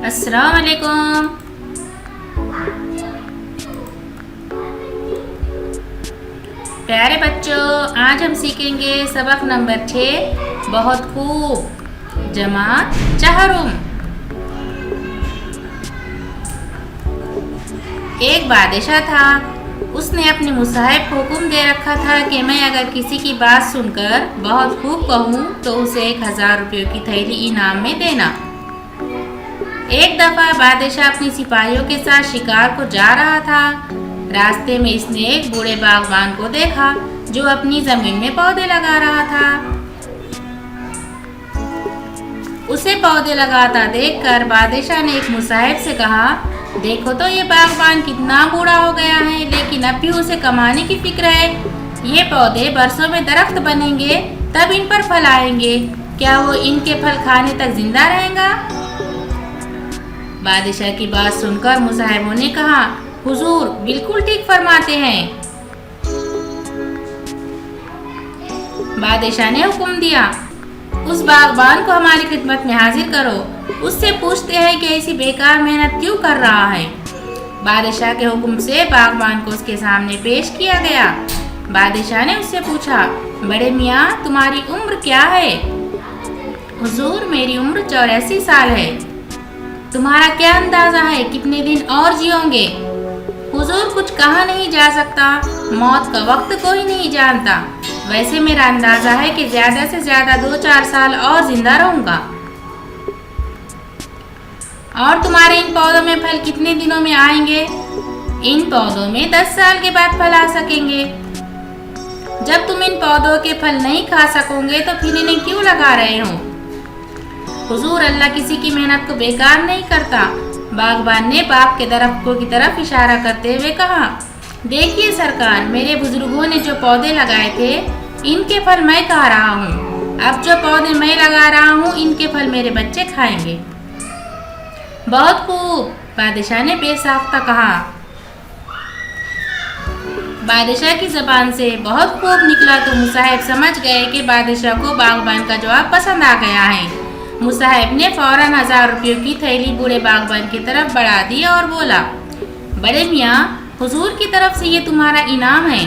السلام علیکم۔ پیارے بچوں، آج ہم سیکھیں گے سبق نمبر 6 بہت خوب جماعت چہرم۔ ایک بادشاہ تھا، اس نے اپنے مصاحب کو حکم دے رکھا تھا کہ میں اگر کسی کی بات سن کر بہت خوب کہوں تو اسے 1000 روپے کی تھیلی انعام میں دینا۔ ایک دفعہ بادشاہ اپنی سپاہیوں کے ساتھ شکار کو جا رہا تھا۔ راستے میں اس نے ایک بوڑھے باغبان کو دیکھا جو اپنی زمین میں پودے لگا رہا تھا۔ اسے پودے لگاتا دیکھ کر بادشاہ نے ایک مصاحب سے کہا، دیکھو تو یہ باغبان کتنا بوڑھا ہو گیا ہے، لیکن اب بھی اسے کمانے کی فکر ہے۔ یہ پودے برسوں میں درخت بنیں گے، تب ان پر پھل آئیں گے، کیا وہ ان کے پھل کھانے تک زندہ رہیں گا؟ بادشاہ کی بات سن کر مصاحبوں نے کہا، حضور بالکل ٹھیک فرماتے ہیں۔ بادشاہ نے حکم دیا، اس باغبان کو ہماری خدمت میں حاضر کرو، اس سے پوچھتے ہیں کہ ایسی بیکار محنت کیوں کر رہا ہے۔ بادشاہ کے حکم سے باغبان کو اس کے سامنے پیش کیا گیا۔ بادشاہ نے اس سے پوچھا، بڑے میاں تمہاری عمر کیا ہے؟ حضور میری عمر 84 سال ہے۔ تمہارا کیا اندازہ ہے کتنے دن اور جیو گے؟ حضور کچھ کہا نہیں جا سکتا، موت کا وقت کوئی نہیں جانتا، ویسے میرا اندازہ ہے کہ زیادہ سے زیادہ 2-4 سال اور زندہ رہوں گا۔ اور تمہارے ان پودوں میں پھل کتنے دنوں میں آئیں گے؟ ان پودوں میں 10 سال کے بعد پھل آ سکیں گے۔ جب تم ان پودوں کے پھل نہیں کھا سکو گے تو پھر انہیں کیوں لگا رہے ہو؟ حضور اللہ کسی کی محنت کو بیکار نہیں کرتا۔ باغبان نے باغ کے درختوں کی طرف اشارہ کرتے ہوئے کہا، دیکھیے سرکار، میرے بزرگوں نے جو پودے لگائے تھے ان کے پھل میں کھا رہا ہوں، اب جو پودے میں لگا رہا ہوں ان کے پھل میرے بچے کھائیں گے۔ بہت خوب، بادشاہ نے بے ساختہ کہا۔ بادشاہ کی زبان سے بہت خوب نکلا تو مصاحب سمجھ گئے کہ بادشاہ کو باغبان کا جواب پسند آ گیا ہے۔ مصاحب نے فوراً 1000 روپے کی تھیلی بوڑھے باغبان کی طرف بڑھا دی اور بولا، بڑے میاں حضور کی طرف سے یہ تمہارا انعام ہے۔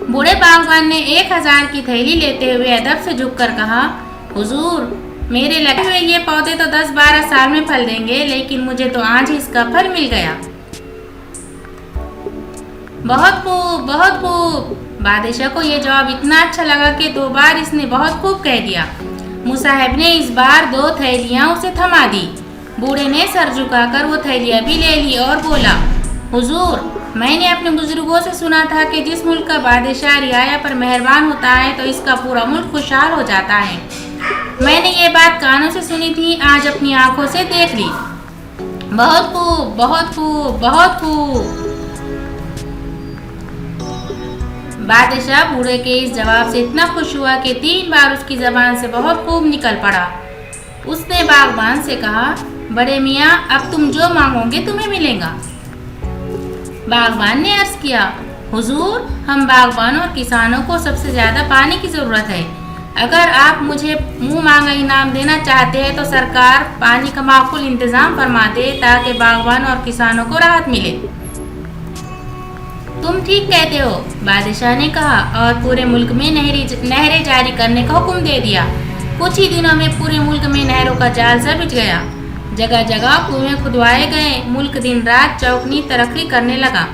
بوڑھے باغبان نے 1000 کی تھیلی لیتے ہوئے ادب سے جھک کر کہا، حضور میرے لگے ہوئے یہ پودے تو 10-12 سال میں پھل دیں گے، لیکن مجھے تو آج ہی اس کا پھل مل گیا۔ بہت خوب، بہت خوب۔ بادشاہ کو یہ جواب اتنا اچھا لگا کہ 2 بار اس نے بہت خوب کہہ دیا۔ مصاحب نے اس بار 2 تھیلیاں اسے تھما دی۔ بوڑھے نے سر جھکا کر وہ تھیلیاں بھی لے لی اور بولا، حضور میں نے اپنے بزرگوں سے سنا تھا کہ جس ملک کا بادشاہ رعایا پر مہربان ہوتا ہے تو اس کا پورا ملک خوشحال ہو جاتا ہے۔ میں نے یہ بات کانوں سے سنی تھی، آج اپنی آنکھوں سے دیکھ لی۔ بہت خوب، بہت خوب، بہت خوب۔ بادشاہ بوڑھے کے اس جواب سے اتنا خوش ہوا کہ 3 بار اس کی زبان سے بہت خوب نکل پڑا۔ اس نے باغبان سے کہا، بڑے میاں اب تم جو مانگو گے تمہیں ملے گا۔ باغبان نے عرض کیا، حضور ہم باغبانوں اور کسانوں کو سب سے زیادہ پانی کی ضرورت ہے، اگر آپ مجھے منہ مانگا انعام دینا چاہتے ہیں تو سرکار پانی کا معقول انتظام فرما دے تاکہ باغبانوں اور کسانوں کو راحت ملے۔ تم ٹھیک کہتے ہو، بادشاہ نے کہا اور پورے ملک میں نہریں جاری کرنے کا حکم دے دیا۔ کچھ ہی دنوں میں پورے ملک میں نہروں کا جال سا بچھ گیا، جگہ جگہ کنویں کھدوائے گئے، ملک دن رات چوگنی ترقی کرنے لگا۔